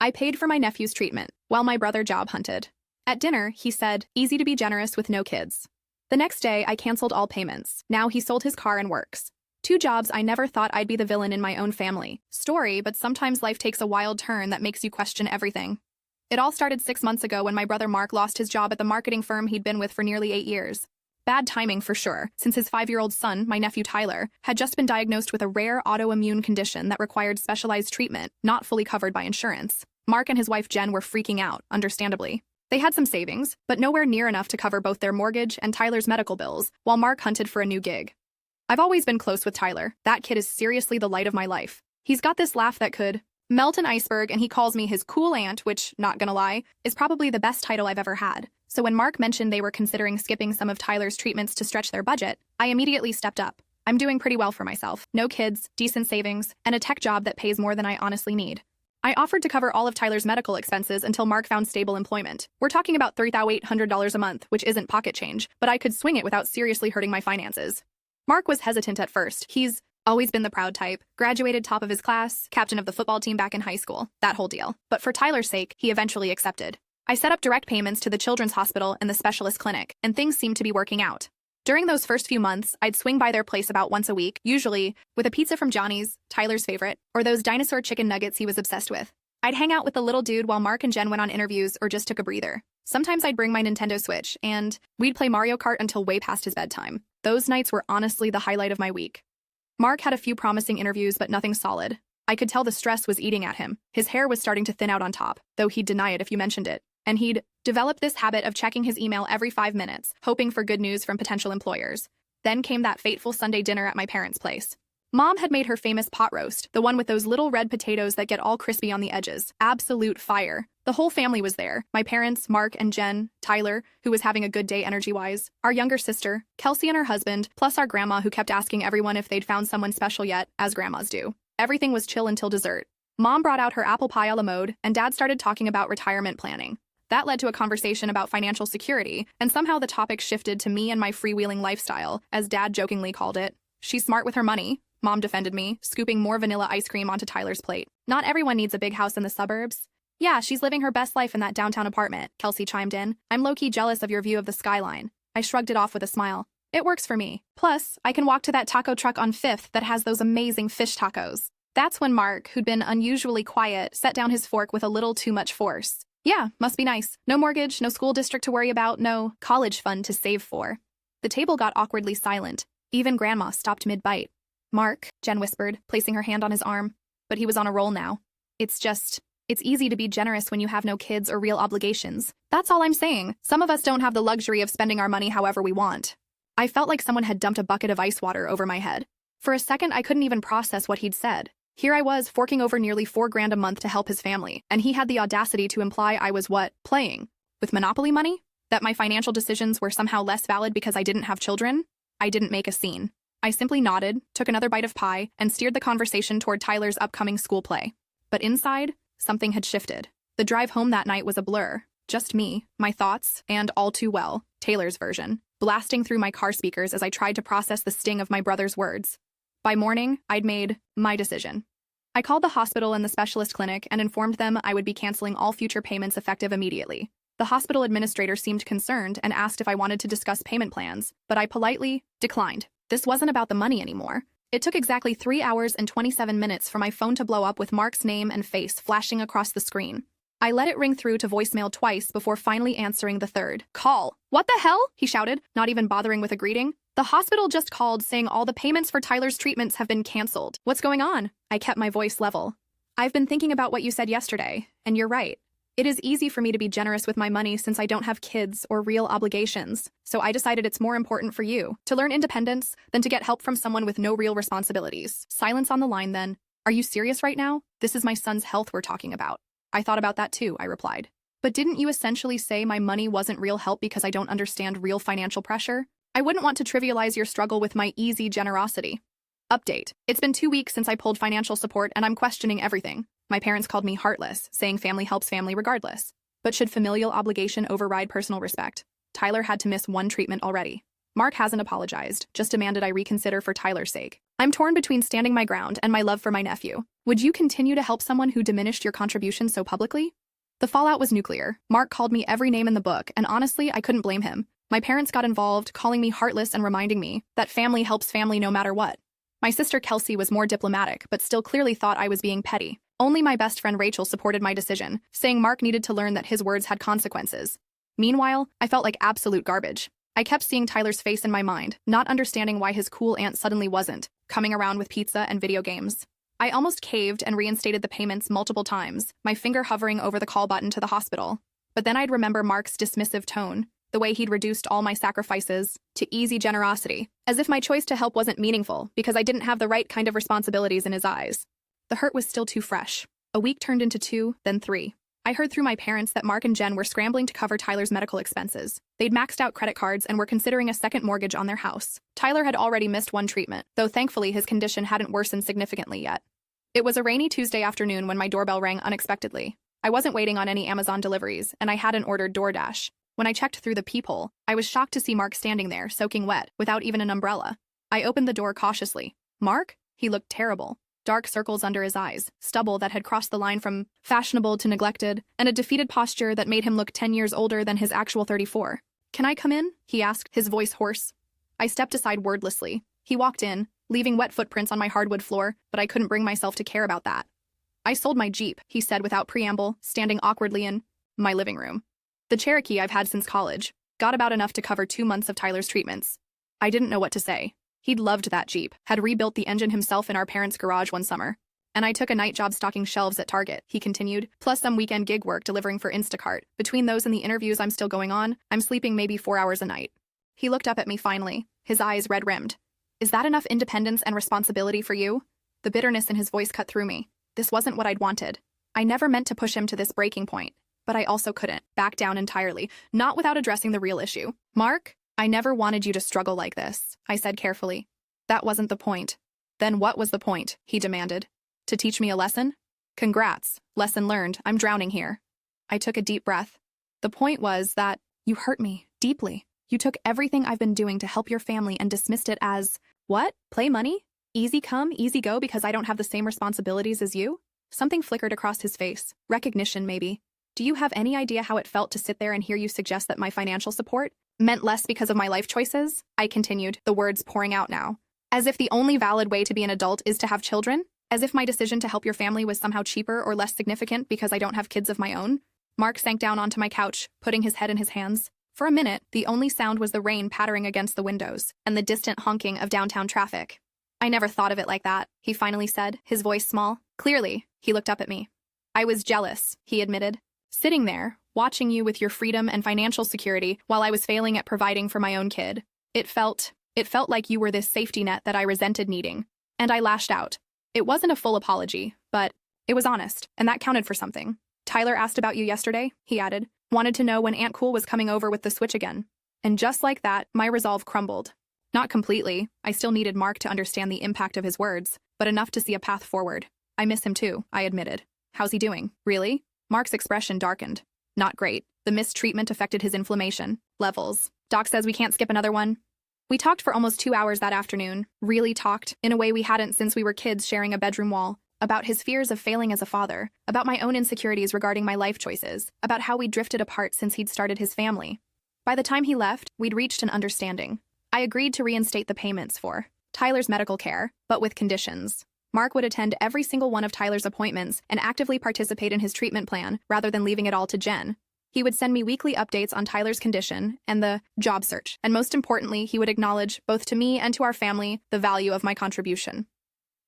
I paid for my nephew's treatment, while my brother job hunted. At dinner, he said, easy to be generous with no kids. The next day, I canceled all payments. Now he sold his car and works. 2 jobs. I never thought I'd be the villain in my own family story, but sometimes life takes a wild turn that makes you question everything. It all started 6 months ago when my brother Mark lost his job at the marketing firm he'd been with for nearly 8 years. Bad timing for sure, since his 5-year-old son, my nephew Tyler, had just been diagnosed with a rare autoimmune condition that required specialized treatment, not fully covered by insurance. Mark and his wife Jen were freaking out, understandably. They had some savings, but nowhere near enough to cover both their mortgage and Tyler's medical bills, while Mark hunted for a new gig. I've always been close with Tyler. That kid is seriously the light of my life. He's got this laugh that could melt an iceberg, and he calls me his cool aunt, which, not gonna lie, is probably the best title I've ever had. So when Mark mentioned they were considering skipping some of Tyler's treatments to stretch their budget, I immediately stepped up. I'm doing pretty well for myself. No kids, decent savings, and a tech job that pays more than I honestly need. I offered to cover all of Tyler's medical expenses until Mark found stable employment. We're talking about $3,800 a month, which isn't pocket change, but I could swing it without seriously hurting my finances. Mark was hesitant at first. He's always been the proud type, graduated top of his class, captain of the football team back in high school, that whole deal. But for Tyler's sake, he eventually accepted. I set up direct payments to the children's hospital and the specialist clinic, and things seemed to be working out. During those first few months, I'd swing by their place about once a week, usually with a pizza from Johnny's, Tyler's favorite, or those dinosaur chicken nuggets he was obsessed with. I'd hang out with the little dude while Mark and Jen went on interviews or just took a breather. Sometimes I'd bring my Nintendo Switch, and we'd play Mario Kart until way past his bedtime. Those nights were honestly the highlight of my week. Mark had a few promising interviews, but nothing solid. I could tell the stress was eating at him. His hair was starting to thin out on top, though he'd deny it if you mentioned it. And he'd developed this habit of checking his email every 5 minutes, hoping for good news from potential employers. Then came that fateful Sunday dinner at my parents' place. Mom had made her famous pot roast, the one with those little red potatoes that get all crispy on the edges. Absolute fire. The whole family was there. My parents, Mark and Jen, Tyler, who was having a good day energy-wise, our younger sister, Kelsey and her husband, plus our grandma who kept asking everyone if they'd found someone special yet, as grandmas do. Everything was chill until dessert. Mom brought out her apple pie a la mode, and Dad started talking about retirement planning. That led to a conversation about financial security, and somehow the topic shifted to me and my freewheeling lifestyle, as Dad jokingly called it. She's smart with her money, Mom defended me, scooping more vanilla ice cream onto Tyler's plate. Not everyone needs a big house in the suburbs. Yeah, she's living her best life in that downtown apartment, Kelsey chimed in. I'm low-key jealous of your view of the skyline. I shrugged it off with a smile. It works for me. Plus, I can walk to that taco truck on 5th that has those amazing fish tacos. That's when Mark, who'd been unusually quiet, set down his fork with a little too much force. Yeah, must be nice. No mortgage, no school district to worry about, no college fund to save for. The table got awkwardly silent. Even Grandma stopped mid-bite. Mark, Jen whispered, placing her hand on his arm. But he was on a roll now. It's easy to be generous when you have no kids or real obligations. That's all I'm saying. Some of us don't have the luxury of spending our money however we want. I felt like someone had dumped a bucket of ice water over my head. For a second, I couldn't even process what he'd said. Here I was, forking over nearly $4,000 a month to help his family, and he had the audacity to imply I was what? Playing? With Monopoly money? That my financial decisions were somehow less valid because I didn't have children? I didn't make a scene. I simply nodded, took another bite of pie, and steered the conversation toward Tyler's upcoming school play. But inside, something had shifted. The drive home that night was a blur. Just me, my thoughts, and all too well, Taylor's version, blasting through my car speakers as I tried to process the sting of my brother's words. By morning, I'd made my decision. I called the hospital and the specialist clinic and informed them I would be canceling all future payments effective immediately. The hospital administrator seemed concerned and asked if I wanted to discuss payment plans, but I politely declined. This wasn't about the money anymore. It took exactly 3 hours and 27 minutes for my phone to blow up with Mark's name and face flashing across the screen. I let it ring through to voicemail twice before finally answering the third call. What the hell? He shouted, not even bothering with a greeting. The hospital just called saying all the payments for Tyler's treatments have been canceled. What's going on? I kept my voice level. I've been thinking about what you said yesterday, and you're right. It is easy for me to be generous with my money since I don't have kids or real obligations, so I decided it's more important for you to learn independence than to get help from someone with no real responsibilities. Silence on the line then. Are you serious right now? This is my son's health we're talking about. I thought about that too, I replied. But didn't you essentially say my money wasn't real help because I don't understand real financial pressure? I wouldn't want to trivialize your struggle with my easy generosity. Update. It's been 2 weeks since I pulled financial support and I'm questioning everything. My parents called me heartless, saying family helps family regardless. But should familial obligation override personal respect? Tyler had to miss 1 treatment already. Mark hasn't apologized, just demanded I reconsider for Tyler's sake. I'm torn between standing my ground and my love for my nephew. Would you continue to help someone who diminished your contribution so publicly? The fallout was nuclear. Mark called me every name in the book, and honestly, I couldn't blame him. My parents got involved, calling me heartless and reminding me that family helps family no matter what. My sister Kelsey was more diplomatic, but still clearly thought I was being petty. Only my best friend Rachel supported my decision, saying Mark needed to learn that his words had consequences. Meanwhile, I felt like absolute garbage. I kept seeing Tyler's face in my mind, not understanding why his cool aunt suddenly wasn't, coming around with pizza and video games. I almost caved and reinstated the payments multiple times, my finger hovering over the call button to the hospital. But then I'd remember Mark's dismissive tone, the way he'd reduced all my sacrifices to easy generosity, as if my choice to help wasn't meaningful because I didn't have the right kind of responsibilities in his eyes. The hurt was still too fresh. A week turned into 2, then 3. I heard through my parents that Mark and Jen were scrambling to cover Tyler's medical expenses. They'd maxed out credit cards and were considering a second mortgage on their house. Tyler had already missed one treatment, though thankfully his condition hadn't worsened significantly yet. It was a rainy Tuesday afternoon when my doorbell rang unexpectedly. I wasn't waiting on any Amazon deliveries, and I hadn't ordered DoorDash. When I checked through the peephole, I was shocked to see Mark standing there, soaking wet, without even an umbrella. I opened the door cautiously. Mark? He looked terrible. Dark circles under his eyes, stubble that had crossed the line from fashionable to neglected, and a defeated posture that made him look 10 years older than his actual 34. "Can I come in?" he asked, his voice hoarse. I stepped aside wordlessly. He walked in, leaving wet footprints on my hardwood floor, but I couldn't bring myself to care about that. "I sold my Jeep," he said without preamble, standing awkwardly in my living room. "The Cherokee I've had since college. Got about enough to cover 2 months of Tyler's treatments." I didn't know what to say. He'd loved that Jeep, had rebuilt the engine himself in our parents' garage one summer. "And I took a night job stocking shelves at Target," he continued, "plus some weekend gig work delivering for Instacart. Between those and the interviews I'm still going on, I'm sleeping maybe 4 hours a night." He looked up at me finally, his eyes red-rimmed. "Is that enough independence and responsibility for you?" The bitterness in his voice cut through me. This wasn't what I'd wanted. I never meant to push him to this breaking point, but I also couldn't back down entirely, not without addressing the real issue. "Mark, I never wanted you to struggle like this," I said carefully. "That wasn't the point." "Then what was the point?" he demanded. "To teach me a lesson?" "Congrats. Lesson learned. I'm drowning here." I took a deep breath. "The point was that you hurt me deeply. You took everything I've been doing to help your family and dismissed it as, what? Play money? Easy come, easy go because I don't have the same responsibilities as you?" Something flickered across his face. Recognition, maybe. "Do you have any idea how it felt to sit there and hear you suggest that my financial support meant less because of my life choices?" I continued, the words pouring out now. "As if the only valid way to be an adult is to have children? As if my decision to help your family was somehow cheaper or less significant because I don't have kids of my own?" Mark sank down onto my couch, putting his head in his hands. For a minute, the only sound was the rain pattering against the windows and the distant honking of downtown traffic. "I never thought of it like that," he finally said, his voice small. "Clearly," he looked up at me. "I was jealous," he admitted. "Sitting there, watching you with your freedom and financial security while I was failing at providing for my own kid. It felt like you were this safety net that I resented needing." And I lashed out. It wasn't a full apology, but it was honest, and that counted for something. "Tyler asked about you yesterday," he added. "Wanted to know when Aunt Cool was coming over with the Switch again." And just like that, my resolve crumbled. Not completely. I still needed Mark to understand the impact of his words, but enough to see a path forward. "I miss him too," I admitted. "How's he doing?" "Really?" Mark's expression darkened. "Not great. The mistreatment affected his inflammation levels. Doc says we can't skip another one." We talked for almost 2 hours that afternoon, really talked, in a way we hadn't since we were kids sharing a bedroom wall, about his fears of failing as a father, about my own insecurities regarding my life choices, about how we drifted apart since he'd started his family. By the time he left, we'd reached an understanding. I agreed to reinstate the payments for Tyler's medical care, but with conditions. Mark would attend every single one of Tyler's appointments and actively participate in his treatment plan rather than leaving it all to Jen. He would send me weekly updates on Tyler's condition and the job search, and most importantly, he would acknowledge, both to me and to our family, the value of my contribution.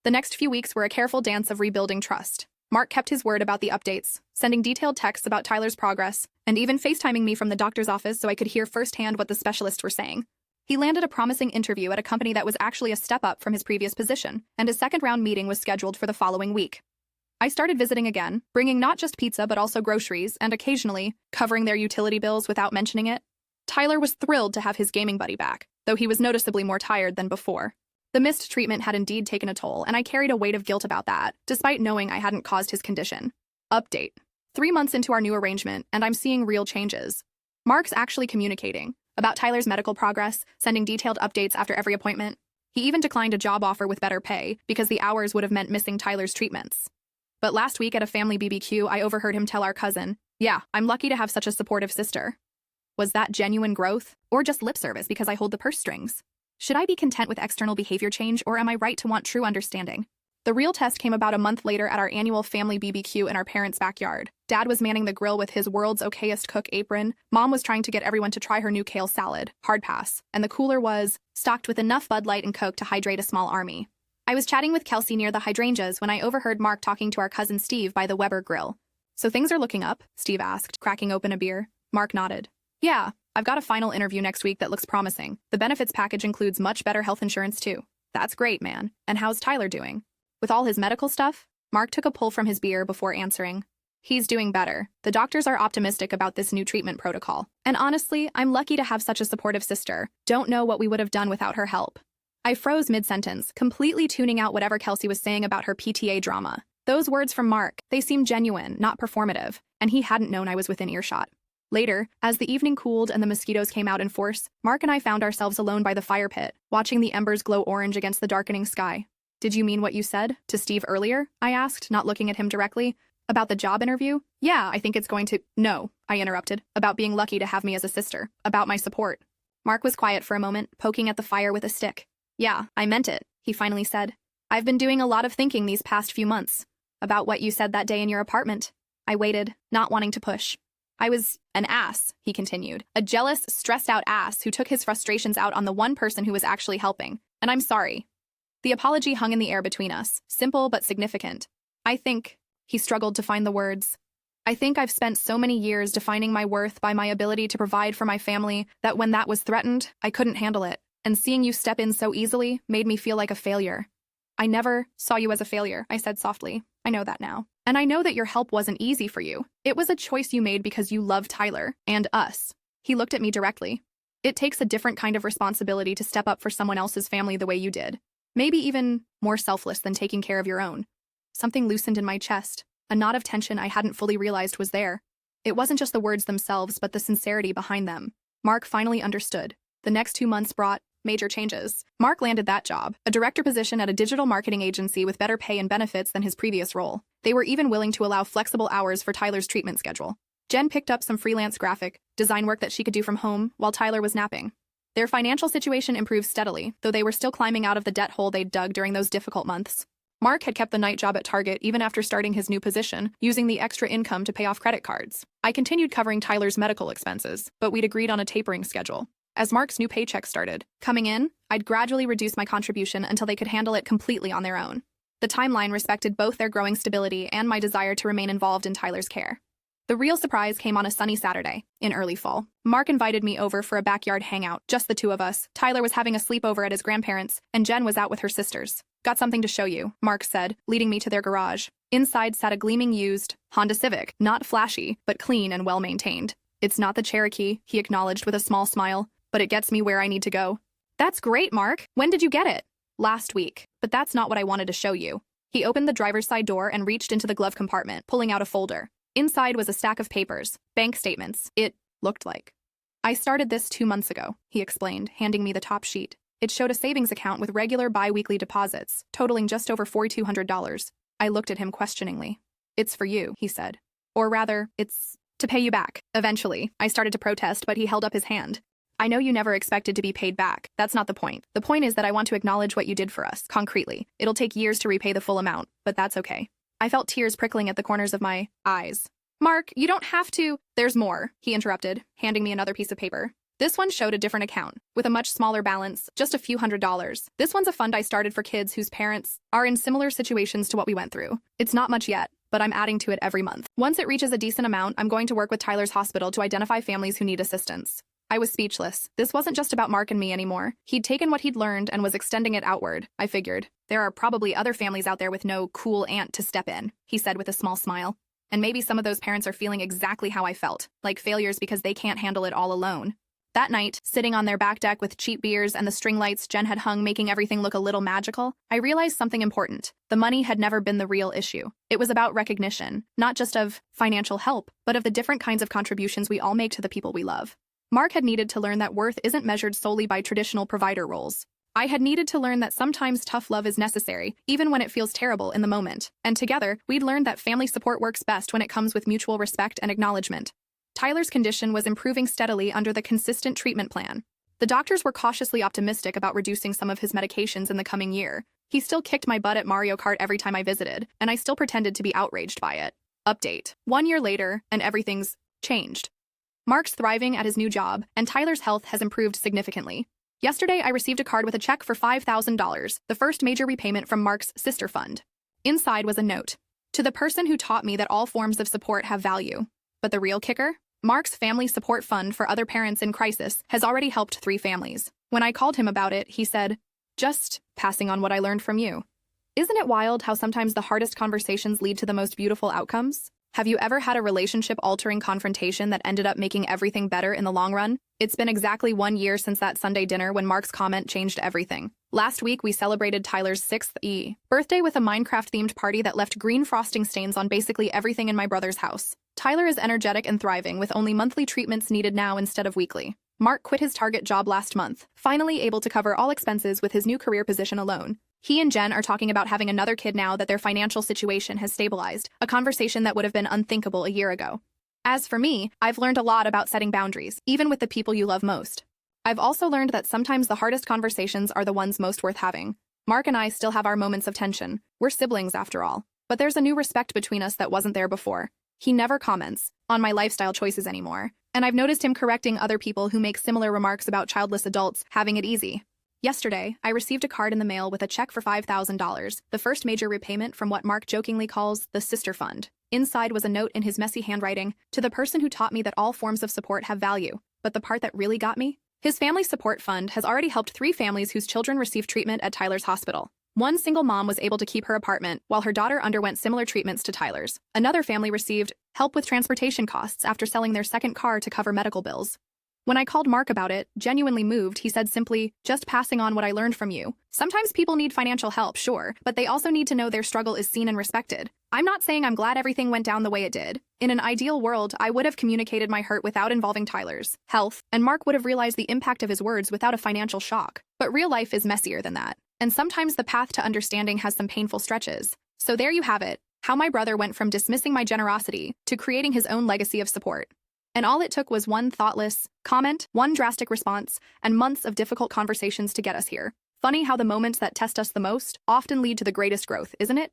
The next few weeks were a careful dance of rebuilding trust. Mark kept his word about the updates, sending detailed texts about Tyler's progress, and even FaceTiming me from the doctor's office so I could hear firsthand what the specialists were saying. He landed a promising interview at a company that was actually a step up from his previous position, and his second-round meeting was scheduled for the following week. I started visiting again, bringing not just pizza but also groceries, and occasionally covering their utility bills without mentioning it. Tyler was thrilled to have his gaming buddy back, though he was noticeably more tired than before. The missed treatment had indeed taken a toll, and I carried a weight of guilt about that, despite knowing I hadn't caused his condition. Update. 3 months into our new arrangement, and I'm seeing real changes. Mark's actually communicating about Tyler's medical progress, sending detailed updates after every appointment. He even declined a job offer with better pay because the hours would have meant missing Tyler's treatments. But last week at a family BBQ, I overheard him tell our cousin, "Yeah, I'm lucky to have such a supportive sister." Was that genuine growth, or just lip service because I hold the purse strings? Should I be content with external behavior change, or am I right to want true understanding? The real test came about a month later at our annual family BBQ in our parents' backyard. Dad was manning the grill with his world's okayest cook apron. Mom was trying to get everyone to try her new kale salad, hard pass, and the cooler was stocked with enough Bud Light and Coke to hydrate a small army. I was chatting with Kelsey near the hydrangeas when I overheard Mark talking to our cousin Steve by the Weber grill. "So things are looking up?" Steve asked, cracking open a beer. Mark nodded. "Yeah, I've got a final interview next week that looks promising. The benefits package includes much better health insurance too." "That's great, man. And how's Tyler doing?" "With all his medical stuff?" Mark took a pull from his beer before answering. "He's doing better. The doctors are optimistic about this new treatment protocol. And honestly, I'm lucky to have such a supportive sister. Don't know what we would have done without her help." I froze mid-sentence, completely tuning out whatever Kelsey was saying about her PTA drama. Those words from Mark, they seemed genuine, not performative, and he hadn't known I was within earshot. Later, as the evening cooled and the mosquitoes came out in force, Mark and I found ourselves alone by the fire pit, watching the embers glow orange against the darkening sky. "Did you mean what you said to Steve earlier?" I asked, not looking at him directly. "About the job interview?" "Yeah, I think it's going to—" "No," I interrupted. "About being lucky to have me as a sister. About my support." Mark was quiet for a moment, poking at the fire with a stick. "Yeah, I meant it," he finally said. "I've been doing a lot of thinking these past few months. About what you said that day in your apartment." I waited, not wanting to push. "I was an ass," he continued. "A jealous, stressed-out ass who took his frustrations out on the one person who was actually helping. And I'm sorry." The apology hung in the air between us, simple but significant. "I think," he struggled to find the words, "I think I've spent so many years defining my worth by my ability to provide for my family that when that was threatened, I couldn't handle it. And seeing you step in so easily made me feel like a failure." "I never saw you as a failure," I said softly. "I know that now. And I know that your help wasn't easy for you. It was a choice you made because you love Tyler and us." He looked at me directly. "It takes a different kind of responsibility to step up for someone else's family the way you did. Maybe even more selfless than taking care of your own." Something loosened in my chest, a knot of tension I hadn't fully realized was there. It wasn't just the words themselves, but the sincerity behind them. Mark finally understood. The next 2 months brought major changes. Mark landed that job, a director position at a digital marketing agency with better pay and benefits than his previous role. They were even willing to allow flexible hours for Tyler's treatment schedule. Jen picked up some freelance graphic design work that she could do from home while Tyler was napping. Their financial situation improved steadily, though they were still climbing out of the debt hole they'd dug during those difficult months. Mark had kept the night job at Target even after starting his new position, using the extra income to pay off credit cards. I continued covering Tyler's medical expenses, but we'd agreed on a tapering schedule. As Mark's new paycheck started coming in, I'd gradually reduce my contribution until they could handle it completely on their own. The timeline respected both their growing stability and my desire to remain involved in Tyler's care. The real surprise came on a sunny Saturday, in early fall. Mark invited me over for a backyard hangout, just the two of us. Tyler was having a sleepover at his grandparents', and Jen was out with her sisters. "Got something to show you," Mark said, leading me to their garage. Inside sat a gleaming used Honda Civic, not flashy, but clean and well-maintained. "It's not the Cherokee," he acknowledged with a small smile, "but it gets me where I need to go." "That's great, Mark. When did you get it?" "Last week, but that's not what I wanted to show you." He opened the driver's side door and reached into the glove compartment, pulling out a folder. Inside was a stack of papers, bank statements, it looked like. "I started this 2 months ago," he explained, handing me the top sheet. It showed a savings account with regular bi-weekly deposits, totaling just over $4,200. I looked at him questioningly. "It's for you," he said. "Or rather, it's to pay you back, eventually." I started to protest, but he held up his hand. "I know you never expected to be paid back. That's not the point. The point is that I want to acknowledge what you did for us, concretely. It'll take years to repay the full amount, but that's okay." I felt tears prickling at the corners of my eyes. "Mark, you don't have to—" "There's more," he interrupted, handing me another piece of paper. This one showed a different account, with a much smaller balance, just a few $100s. "This one's a fund I started for kids whose parents are in similar situations to what we went through. It's not much yet, but I'm adding to it every month. Once it reaches a decent amount, I'm going to work with Tyler's hospital to identify families who need assistance." I was speechless. This wasn't just about Mark and me anymore. He'd taken what he'd learned and was extending it outward, I figured. "There are probably other families out there with no cool aunt to step in," he said with a small smile. "And maybe some of those parents are feeling exactly how I felt, like failures because they can't handle it all alone." That night, sitting on their back deck with cheap beers and the string lights Jen had hung making everything look a little magical, I realized something important. The money had never been the real issue. It was about recognition, not just of financial help, but of the different kinds of contributions we all make to the people we love. Mark had needed to learn that worth isn't measured solely by traditional provider roles. I had needed to learn that sometimes tough love is necessary, even when it feels terrible in the moment. And together, we'd learned that family support works best when it comes with mutual respect and acknowledgement. Tyler's condition was improving steadily under the consistent treatment plan. The doctors were cautiously optimistic about reducing some of his medications in the coming year. He still kicked my butt at Mario Kart every time I visited, and I still pretended to be outraged by it. Update. 1 year later, and everything's changed. Mark's thriving at his new job, and Tyler's health has improved significantly. Yesterday, I received a card with a check for $5,000, the first major repayment from Mark's sister fund. Inside was a note. To the person who taught me that all forms of support have value. But the real kicker? Mark's family support fund for other parents in crisis has already helped 3 families. When I called him about it, he said, "Just passing on what I learned from you." Isn't it wild how sometimes the hardest conversations lead to the most beautiful outcomes? Have you ever had a relationship-altering confrontation that ended up making everything better in the long run? It's been exactly 1 year since that Sunday dinner when Mark's comment changed everything. Last week, we celebrated Tyler's 6th birthday with a Minecraft-themed party that left green frosting stains on basically everything in my brother's house. Tyler is energetic and thriving, with only monthly treatments needed now instead of weekly. Mark quit his Target job last month, finally able to cover all expenses with his new career position alone. He and Jen are talking about having another kid now that their financial situation has stabilized, a conversation that would have been unthinkable a year ago. As for me, I've learned a lot about setting boundaries, even with the people you love most. I've also learned that sometimes the hardest conversations are the ones most worth having. Mark and I still have our moments of tension. We're siblings after all. But there's a new respect between us that wasn't there before. He never comments on my lifestyle choices anymore, and I've noticed him correcting other people who make similar remarks about childless adults having it easy. Yesterday, I received a card in the mail with a check for $5,000, the first major repayment from what Mark jokingly calls the sister fund. Inside was a note in his messy handwriting, "To the person who taught me that all forms of support have value." But the part that really got me? His family support fund has already helped 3 families whose children received treatment at Tyler's hospital. One single mom was able to keep her apartment while her daughter underwent similar treatments to Tyler's. Another family received help with transportation costs after selling their second car to cover medical bills. When I called Mark about it, genuinely moved, he said simply, "Just passing on what I learned from you. Sometimes people need financial help, sure, but they also need to know their struggle is seen and respected. I'm not saying I'm glad everything went down the way it did. In an ideal world, I would have communicated my hurt without involving Tyler's health, and Mark would have realized the impact of his words without a financial shock. But real life is messier than that. And sometimes the path to understanding has some painful stretches. So there you have it, how my brother went from dismissing my generosity to creating his own legacy of support. And all it took was one thoughtless comment, one drastic response, and months of difficult conversations to get us here. Funny how the moments that test us the most often lead to the greatest growth, isn't it?